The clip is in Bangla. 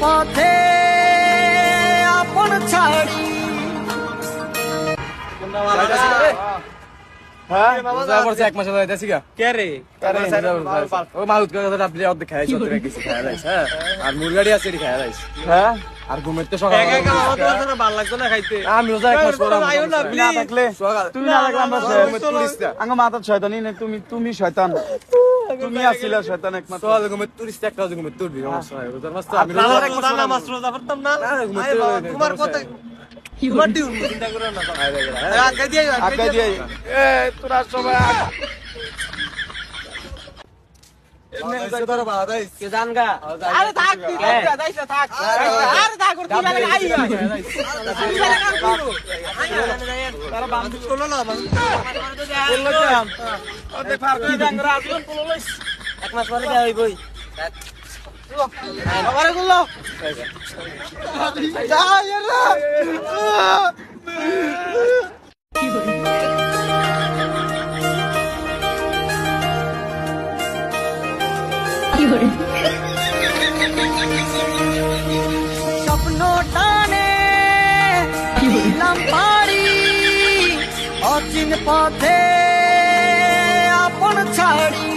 পথে আপন ছাড়ি। এক মাস যাইতেছি গা কে রে ও মাহুত আপনি অর্ধেক খাই কিছু খাই লাইস হ্যাঁ আর মুরগাড়ি আছে খাই লাইস হ্যাঁ আর ঘুমের তো সকাল একা একা বাবা তোর জন্য ভালো লাগতো না খাইতে আমি রোজা এক মাস পর আইও না তুমি প্লিজ থাকলে তুমি না থাকলে আমরা আঙ্গ মাথার শয়তানি না তুমি শয়তান তুমি আসিলা শয়তান একমাত্র সকাল ঘুমের তুরিস একটা ঘুমের তুরবি সমস্যা হয় রোজার মাস তো আমি আপনারা কথা নামাজ রোজা পড়তাম না তোমার কথা তোমার দিন চিন্তা করো না আগে দিয়ে এ তোরা সবাই কে জানগা আরে থাক তুই যাইছে থাক আরে থাক তুই লাগে আই তুই লাগে কাম করো তারা বান্ধব করলো না বললো ওতে ফার কি ডাঙ্গরা আসুন পলো লইস এক মাস পরে দেয়া হইবই আরে গুলো যা এরা স্বপ্ন টানে দিলাম পারি অচিন পথে আপন ছাড়ি।